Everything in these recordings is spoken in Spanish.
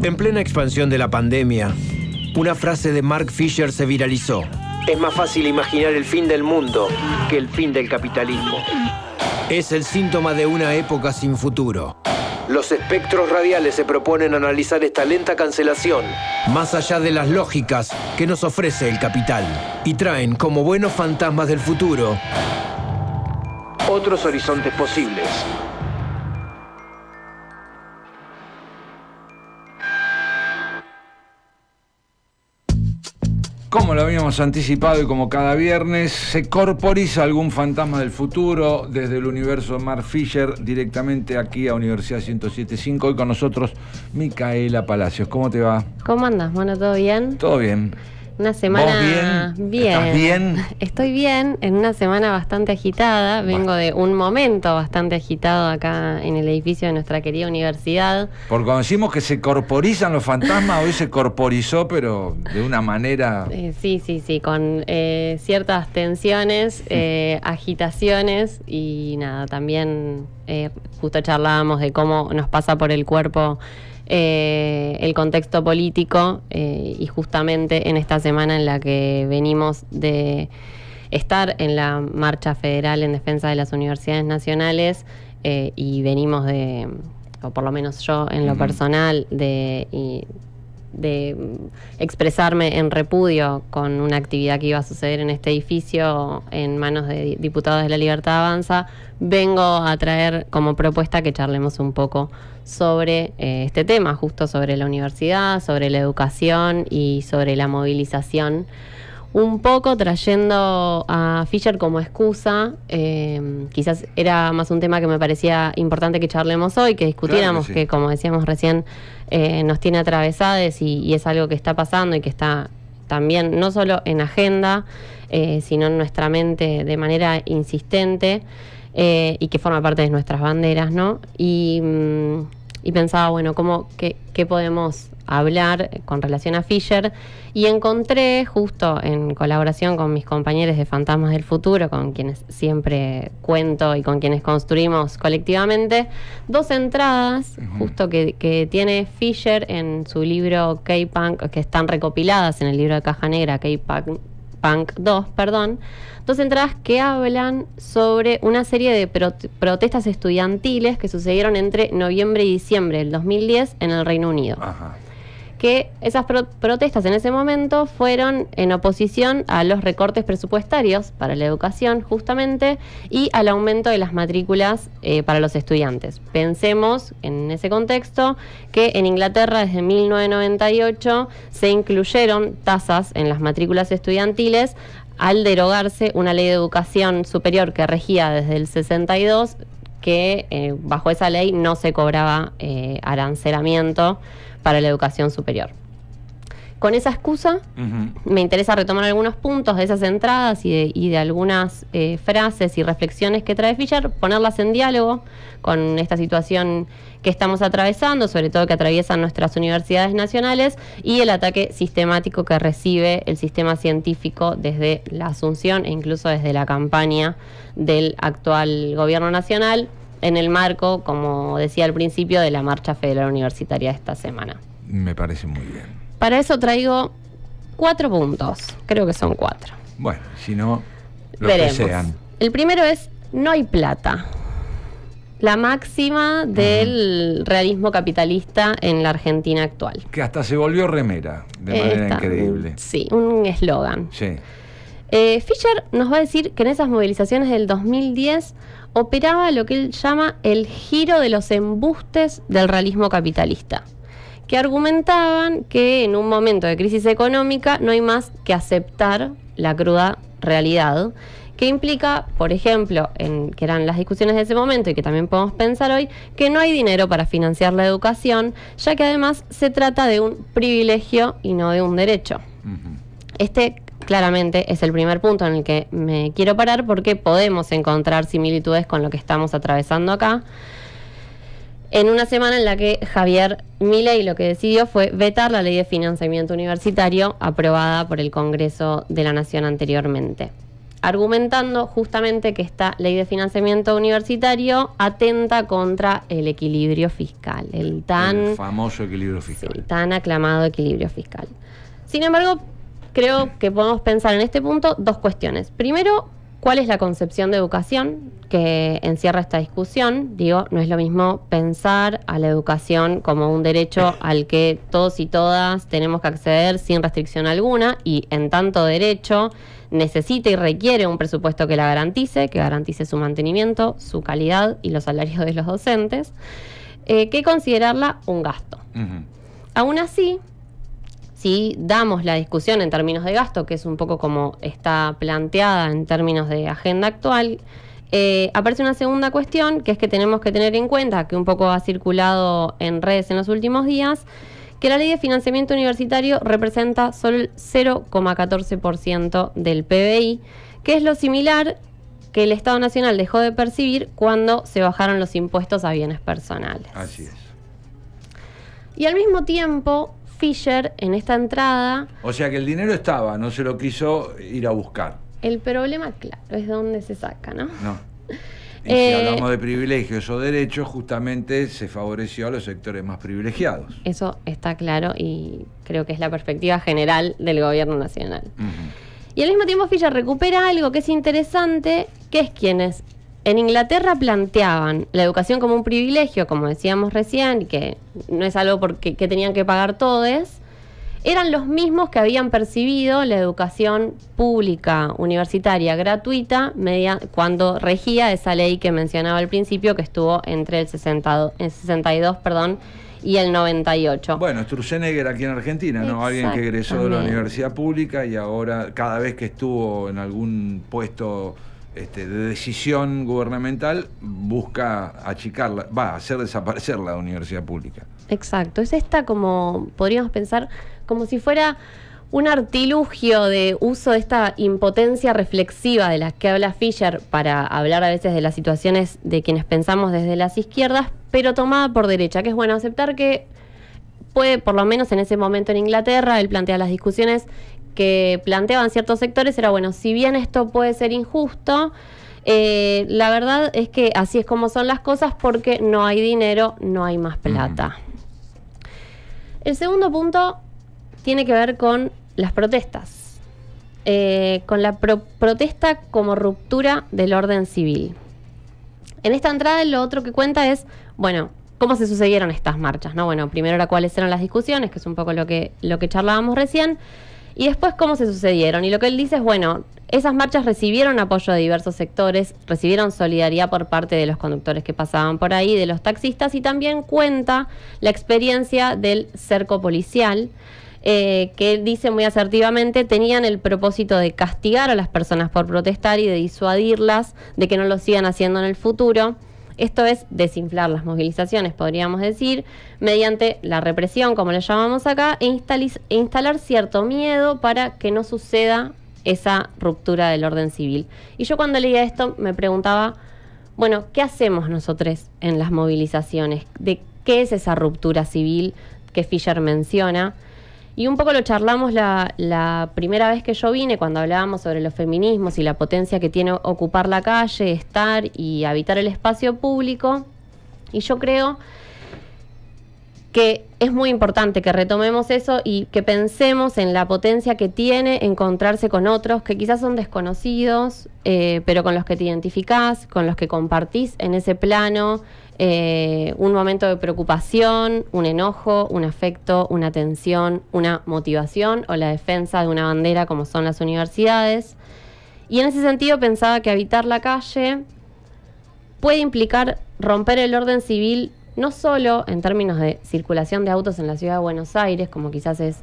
En plena expansión de la pandemia, una frase de Mark Fisher se viralizó. Es más fácil imaginar el fin del mundo que el fin del capitalismo. Es el síntoma de una época sin futuro. Los espectros radiales se proponen analizar esta lenta cancelación, más allá de las lógicas que nos ofrece el capital, y traen, como buenos fantasmas del futuro, otros horizontes posibles. Como lo habíamos anticipado y como cada viernes, se corporiza algún fantasma del futuro desde el universo de Mark Fisher directamente aquí a Universidad 107.5. Hoy con nosotros Micaela Palacios. ¿Cómo te va? ¿Cómo andas? Bueno, ¿todo bien? Todo bien. Una semana... ¿Vos bien? ¿Estás bien? Estoy bien, en una semana bastante agitada. Vengo de un momento bastante agitado acá en el edificio de nuestra querida universidad. Porque cuando decimos que se corporizan los fantasmas, hoy se corporizó, pero de una manera... Sí, con ciertas tensiones, agitaciones y nada, también justo charlábamos de cómo nos pasa por el cuerpo el contexto político y justamente en esta semana en la que venimos de estar en la marcha federal en defensa de las universidades nacionales y venimos de, o por lo menos yo en lo personal, de expresarme en repudio con una actividad que iba a suceder en este edificio en manos de diputados de La Libertad Avanza, vengo a traer como propuesta que charlemos un poco sobre este tema, justo sobre la universidad, sobre la educación y sobre la movilización, un poco trayendo a Fisher como excusa. Quizás era más un tema que me parecía importante que charlemos hoy, que discutiéramos, claro que, sí, que como decíamos recién, nos tiene atravesadas y es algo que está pasando y que está también no solo en agenda, sino en nuestra mente de manera insistente y que forma parte de nuestras banderas, ¿no? Y pensaba, bueno, ¿qué podemos hablar con relación a Fisher? Y encontré, justo en colaboración con mis compañeros de Fantasmas del Futuro, con quienes siempre cuento y con quienes construimos colectivamente, dos entradas justo que tiene Fisher en su libro K-Punk, que están recopiladas en el libro de Caja Negra, K-Punk 2, perdón. Dos entradas que hablan sobre una serie de protestas estudiantiles que sucedieron entre noviembre y diciembre del 2010 en el Reino Unido. Ajá. Que esas protestas en ese momento fueron en oposición a los recortes presupuestarios para la educación, justamente, y al aumento de las matrículas para los estudiantes. Pensemos en ese contexto que en Inglaterra desde 1998 se incluyeron tasas en las matrículas estudiantiles al derogarse una ley de educación superior que regía desde el 62, que bajo esa ley no se cobraba arancelamiento para la educación superior. Con esa excusa, me interesa retomar algunos puntos de esas entradas y de algunas frases y reflexiones que trae Fisher, ponerlas en diálogo con esta situación que estamos atravesando, sobre todo que atraviesan nuestras universidades nacionales, y el ataque sistemático que recibe el sistema científico desde la asunción e incluso desde la campaña del actual gobierno nacional, en el marco, como decía al principio, de la marcha federal universitaria de esta semana. Me parece muy bien. Para eso traigo 4 puntos, creo que son 4. Bueno, si no, los veremos. Que sean. El primero es, no hay plata. La máxima del realismo capitalista en la Argentina actual. Que hasta se volvió remera, de manera increíble. Sí, un eslogan. Sí. Fisher nos va a decir que en esas movilizaciones del 2010 operaba lo que él llama el giro de los embustes del realismo capitalista, que argumentaban que en un momento de crisis económica no hay más que aceptar la cruda realidad, que implica, por ejemplo, que eran las discusiones de ese momento y que también podemos pensar hoy, que no hay dinero para financiar la educación, ya que además se trata de un privilegio y no de un derecho. Este claramente es el primer punto en el que me quiero parar, porque podemos encontrar similitudes con lo que estamos atravesando acá, en una semana en la que Javier Milei lo que decidió fue vetar la ley de financiamiento universitario aprobada por el Congreso de la Nación anteriormente. argumentando justamente que esta ley de financiamiento universitario atenta contra el equilibrio fiscal, el famoso equilibrio fiscal. Sí, tan aclamado equilibrio fiscal. Sin embargo, creo que podemos pensar en este punto dos cuestiones. Primero, ¿cuál es la concepción de educación que encierra esta discusión? Digo, no es lo mismo pensar a la educación como un derecho al que todos y todas tenemos que acceder sin restricción alguna, y en tanto derecho necesita y requiere un presupuesto que garantice su mantenimiento, su calidad y los salarios de los docentes, que considerarla un gasto. Aún así, si damos la discusión en términos de gasto, que es un poco como está planteada en términos de agenda actual, aparece una segunda cuestión, que es que tenemos que tener en cuenta, que un poco ha circulado en redes en los últimos días, que la ley de financiamiento universitario representa solo el 0,14% del PBI, que es lo similar que el Estado Nacional dejó de percibir cuando se bajaron los impuestos a bienes personales. Así es. Y al mismo tiempo, Fisher, en esta entrada... O sea que el dinero estaba, no se lo quiso ir a buscar. El problema, claro, es dónde se saca, ¿no? No. Y si hablamos de privilegios o derechos, justamente se favoreció a los sectores más privilegiados. Eso está claro y creo que es la perspectiva general del gobierno nacional. Y al mismo tiempo Fisher recupera algo que es interesante, que es quienes en Inglaterra planteaban la educación como un privilegio, como decíamos recién, y que no es algo que tenían que pagar todos, eran los mismos que habían percibido la educación pública universitaria gratuita cuando regía esa ley que mencionaba al principio, que estuvo entre el 62 y el 98. Bueno, Sturzenegger aquí en Argentina, ¿no? Alguien que egresó de la universidad pública y ahora cada vez que estuvo en algún puesto de decisión gubernamental busca achicarla, hacer desaparecer la universidad pública. Exacto, es esta, como podríamos pensar, como si fuera un artilugio de uso de esta impotencia reflexiva de la que habla Fisher para hablar a veces de las situaciones de quienes pensamos desde las izquierdas, pero tomada por derecha, que es bueno aceptar que puede, por lo menos en ese momento en Inglaterra, él plantea las discusiones que planteaban ciertos sectores, era bueno, si bien esto puede ser injusto, la verdad es que así es como son las cosas, porque no hay dinero, no hay más plata. El segundo punto tiene que ver con las protestas, con la protesta como ruptura del orden civil. En esta entrada lo otro que cuenta es, bueno, cómo se sucedieron estas marchas, ¿no? Bueno, primero era cuáles eran las discusiones, que es un poco lo que charlábamos recién, y después cómo se sucedieron. Y lo que él dice es, bueno, esas marchas recibieron apoyo de diversos sectores, recibieron solidaridad por parte de los conductores que pasaban por ahí, de los taxistas, y también cuenta la experiencia del cerco policial, que dice muy asertivamente, tenían el propósito de castigar a las personas por protestar y de disuadirlas de que no lo sigan haciendo en el futuro. Esto es desinflar las movilizaciones, podríamos decir, mediante la represión, como le llamamos acá, e instalar cierto miedo para que no suceda esa ruptura del orden civil. Y yo cuando leía esto me preguntaba, bueno, ¿qué hacemos nosotros en las movilizaciones? ¿De qué es esa ruptura civil que Fisher menciona? Y un poco lo charlamos la primera vez que yo vine, cuando hablábamos sobre los feminismos y la potencia que tiene ocupar la calle, estar y habitar el espacio público. Y yo creo que es muy importante que retomemos eso y que pensemos en la potencia que tiene encontrarse con otros que quizás son desconocidos, pero con los que te identificás, con los que compartís en ese plano, un momento de preocupación, un enojo, un afecto, una tensión, una motivación o la defensa de una bandera como son las universidades. Y en ese sentido pensaba que habitar la calle puede implicar romper el orden civil, no solo en términos de circulación de autos en la ciudad de Buenos Aires, como quizás es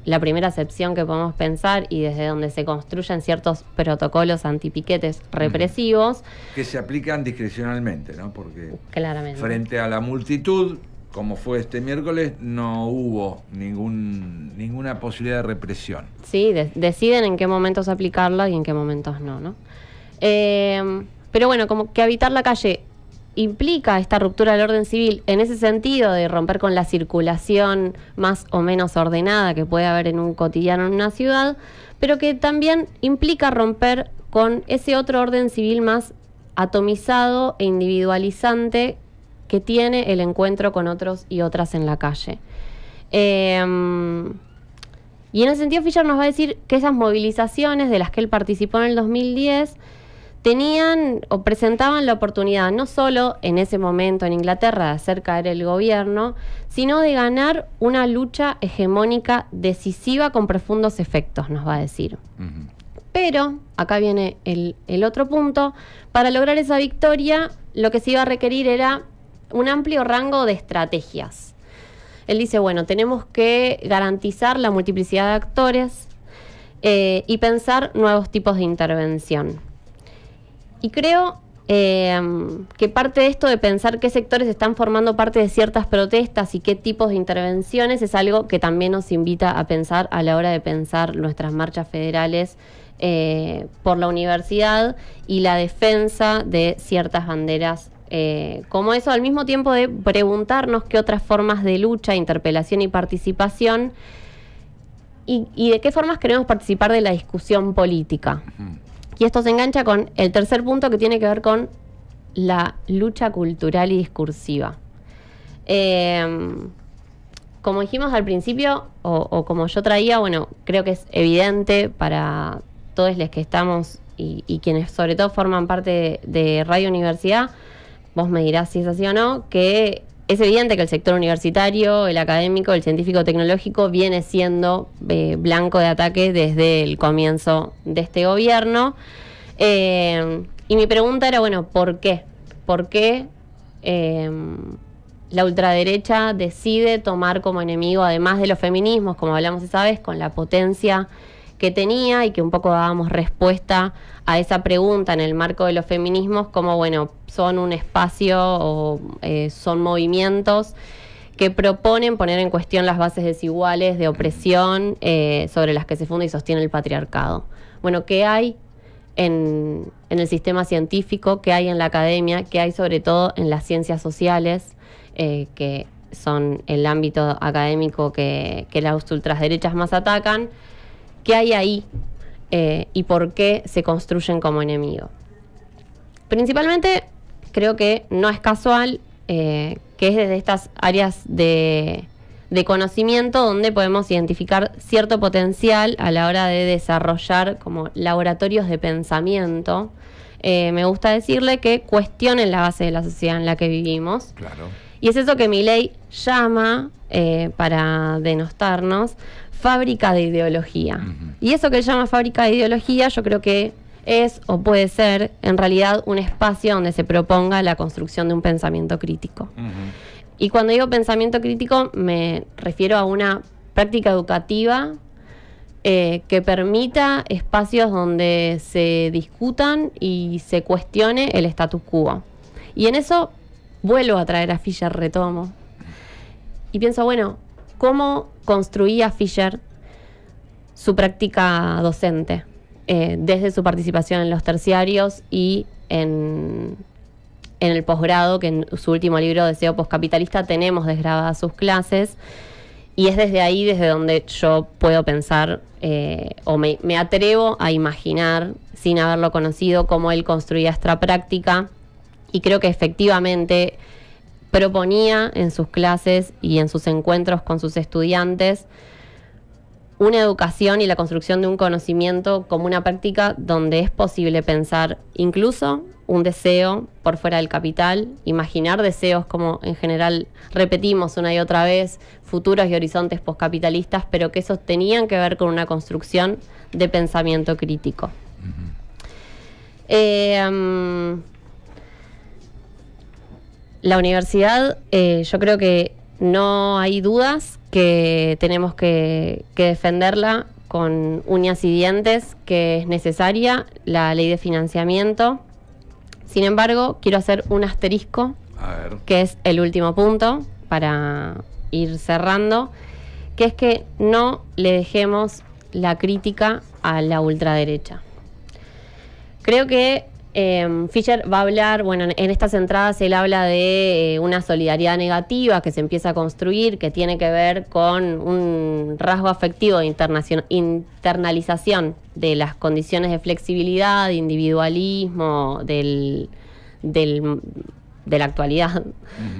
la primera acepción que podemos pensar y desde donde se construyen ciertos protocolos antipiquetes represivos. Que se aplican discrecionalmente, ¿no? Porque claramente, frente a la multitud, como fue este miércoles, no hubo ninguna posibilidad de represión. Sí, deciden en qué momentos aplicarla y en qué momentos no, ¿no? Pero bueno, como que habitar la calle implica esta ruptura del orden civil en ese sentido de romper con la circulación más o menos ordenada que puede haber en un cotidiano en una ciudad, pero que también implica romper con ese otro orden civil más atomizado e individualizante que tiene el encuentro con otros y otras en la calle. Y en ese sentido Fischer nos va a decir que esas movilizaciones de las que él participó en el 2010 tenían o presentaban la oportunidad no solo en ese momento en Inglaterra de hacer caer el gobierno, sino de ganar una lucha hegemónica decisiva con profundos efectos, nos va a decir. Uh-huh. Pero, acá viene el otro punto, para lograr esa victoria lo que se iba a requerir era un amplio rango de estrategias. Él dice, bueno, tenemos que garantizar la multiplicidad de actores y pensar nuevos tipos de intervención. Y creo que parte de esto de pensar qué sectores están formando parte de ciertas protestas y qué tipos de intervenciones es algo que también nos invita a pensar a la hora de pensar nuestras marchas federales por la universidad y la defensa de ciertas banderas como eso, al mismo tiempo de preguntarnos qué otras formas de lucha, interpelación y participación y de qué formas queremos participar de la discusión política. Uh-huh. Y esto se engancha con el tercer punto que tiene que ver con la lucha cultural y discursiva. Como dijimos al principio, o como yo traía, bueno, creo que es evidente para todos los que estamos y quienes sobre todo forman parte de Radio Universidad, vos me dirás si es así o no, que es evidente que el sector universitario, el académico, el científico-tecnológico viene siendo blanco de ataque desde el comienzo de este gobierno. Y mi pregunta era, bueno, ¿por qué? ¿Por qué la ultraderecha decide tomar como enemigo, además de los feminismos, como hablamos esa vez, con la potencia que tenía y que un poco dábamos respuesta a esa pregunta en el marco de los feminismos, como bueno, son un espacio o son movimientos que proponen poner en cuestión las bases desiguales de opresión sobre las que se funda y sostiene el patriarcado? Bueno, ¿qué hay en el sistema científico? ¿Qué hay en la academia? ¿Qué hay sobre todo en las ciencias sociales, que son el ámbito académico que las ultraderechas más atacan? ¿Qué hay ahí y por qué se construyen como enemigo? Principalmente creo que no es casual que es desde estas áreas de conocimiento donde podemos identificar cierto potencial a la hora de desarrollar como laboratorios de pensamiento. Me gusta decirle que cuestionen la base de la sociedad en la que vivimos. Claro. Y es eso que Milei llama, para denostarnos, fábrica de ideología. Uh-huh. Y eso que él llama fábrica de ideología, yo creo que es o puede ser en realidad un espacio donde se proponga la construcción de un pensamiento crítico. Uh-huh. Y cuando digo pensamiento crítico me refiero a una práctica educativa que permita espacios donde se discutan y se cuestione el status quo. Y en eso vuelvo a traer a Fischer, retomo. Y pienso, bueno, ¿cómo construía Fischer su práctica docente? Desde su participación en los terciarios y en el posgrado, que en su último libro, Deseo Postcapitalista, tenemos desgrabadas sus clases, y es desde ahí desde donde yo puedo pensar o me atrevo a imaginar, sin haberlo conocido, cómo él construía esta práctica, y creo que efectivamente proponía en sus clases y en sus encuentros con sus estudiantes una educación y la construcción de un conocimiento como una práctica donde es posible pensar incluso un deseo por fuera del capital, imaginar deseos como en general repetimos una y otra vez, futuros y horizontes postcapitalistas, pero que esos tenían que ver con una construcción de pensamiento crítico. Uh-huh. La universidad, yo creo que no hay dudas que tenemos que defenderla con uñas y dientes, que es necesaria la ley de financiamiento. Sin embargo, quiero hacer un asterisco, que es el último punto para ir cerrando, que es que no le dejemos la crítica a la ultraderecha. Creo que Fischer va a hablar, bueno, en estas entradas él habla de una solidaridad negativa que se empieza a construir, que tiene que ver con un rasgo afectivo de internalización de las condiciones de flexibilidad, de individualismo, de la actualidad,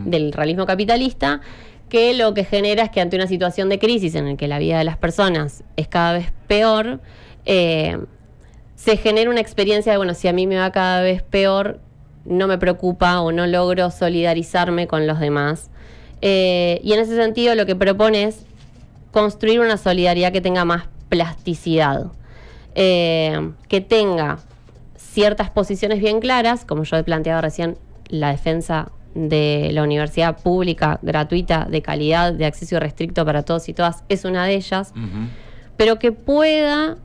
del realismo capitalista, que lo que genera es que ante una situación de crisis en la que la vida de las personas es cada vez peor, se genera una experiencia de, bueno, si a mí me va cada vez peor, no me preocupa o no logro solidarizarme con los demás. Y en ese sentido lo que propone es construir una solidaridad que tenga más plasticidad, que tenga ciertas posiciones bien claras, como yo he planteado recién, la defensa de la universidad pública, gratuita, de calidad, de acceso irrestricto para todos y todas, es una de ellas, pero que pueda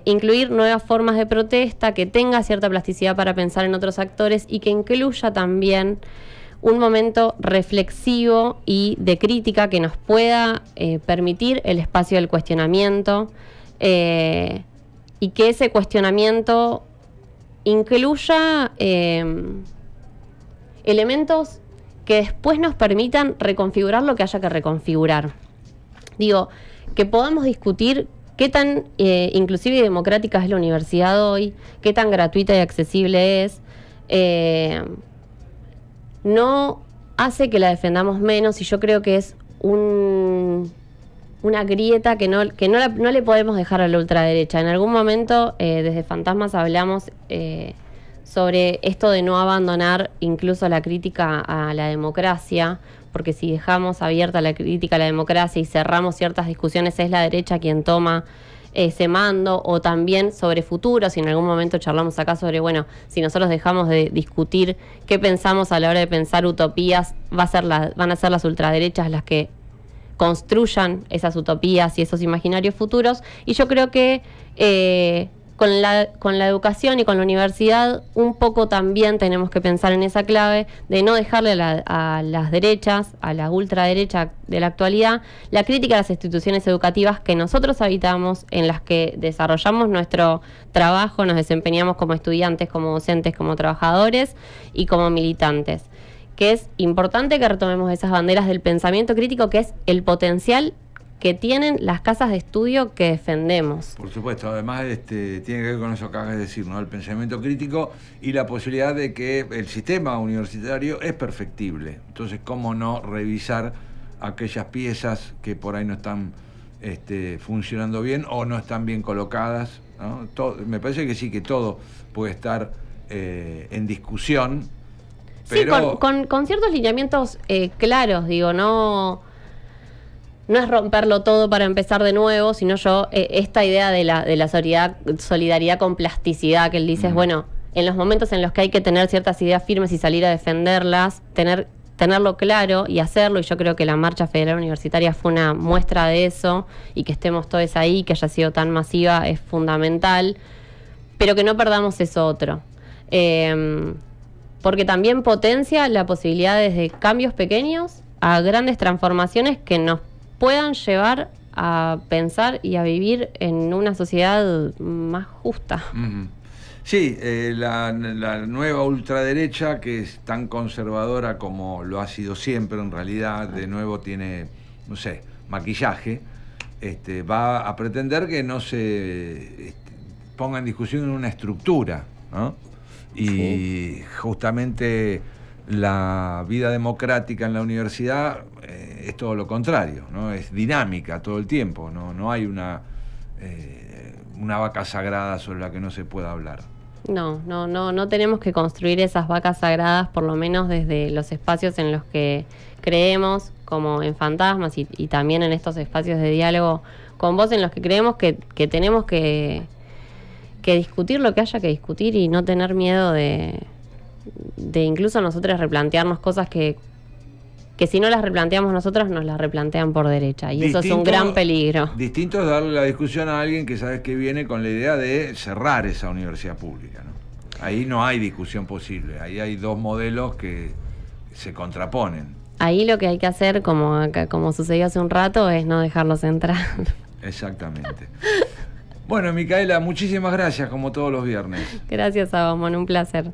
incluir nuevas formas de protesta, que tenga cierta plasticidad para pensar en otros actores y que incluya también un momento reflexivo y de crítica que nos pueda permitir el espacio del cuestionamiento, y que ese cuestionamiento incluya elementos que después nos permitan reconfigurar lo que haya que reconfigurar. Digo, que podamos discutir qué tan inclusiva y democrática es la universidad hoy, qué tan gratuita y accesible es, no hace que la defendamos menos, y yo creo que es una grieta que no le podemos dejar a la ultraderecha. En algún momento, desde Fantasmas, hablamos sobre esto de no abandonar incluso la crítica a la democracia, porque si dejamos abierta la crítica a la democracia y cerramos ciertas discusiones, es la derecha quien toma ese mando, o también sobre futuro, si en algún momento charlamos acá sobre, bueno, si nosotros dejamos de discutir qué pensamos a la hora de pensar utopías, van a ser las ultraderechas las que construyan esas utopías y esos imaginarios futuros. Y yo creo que con la educación y con la universidad un poco también tenemos que pensar en esa clave de no dejarle a las derechas, a la ultraderecha de la actualidad, la crítica a las instituciones educativas que nosotros habitamos, en las que desarrollamos nuestro trabajo, nos desempeñamos como estudiantes, como docentes, como trabajadores y como militantes. Que es importante que retomemos esas banderas del pensamiento crítico, que es el potencial que tienen las casas de estudio que defendemos. Por supuesto, además tiene que ver con eso que acabas de decir, ¿no? El pensamiento crítico y la posibilidad de que el sistema universitario es perfectible. Entonces, ¿cómo no revisar aquellas piezas que por ahí no están funcionando bien o no están bien colocadas, ¿no? Me parece que sí, que todo puede estar en discusión. Pero... Sí, con ciertos lineamientos claros, digo, no es romperlo todo para empezar de nuevo, sino esta idea de la solidaridad con plasticidad que él dice es, bueno, en los momentos en los que hay que tener ciertas ideas firmes y salir a defenderlas, tenerlo claro y hacerlo, y yo creo que la Marcha Federal Universitaria fue una muestra de eso, y que estemos todos ahí, que haya sido tan masiva, es fundamental, pero que no perdamos eso otro. Porque también potencia la posibilidad de cambios pequeños a grandes transformaciones que nos puedan llevar a pensar y a vivir en una sociedad más justa. Sí, la nueva ultraderecha, que es tan conservadora como lo ha sido siempre, en realidad, de nuevo tiene, no sé, maquillaje, va a pretender que no se ponga en discusión una estructura, ¿no? Y sí, justamente la vida democrática en la universidad es todo lo contrario, ¿no? Es dinámica todo el tiempo, no hay una vaca sagrada sobre la que no se pueda hablar. No tenemos que construir esas vacas sagradas, por lo menos desde los espacios en los que creemos, como en Fantasmas y también en estos espacios de diálogo con vos, en los que creemos que tenemos que discutir lo que haya que discutir y no tener miedo de incluso nosotros replantearnos cosas que si no las replanteamos nosotros, nos las replantean por derecha. Y eso es un gran peligro. Distinto es darle la discusión a alguien que sabes que viene con la idea de cerrar esa universidad pública, ¿no? Ahí no hay discusión posible. Ahí hay dos modelos que se contraponen. Ahí lo que hay que hacer, como sucedió hace un rato, es no dejarlos entrar. Exactamente. Bueno, Micaela, muchísimas gracias como todos los viernes. Gracias a vos, Mon, un placer.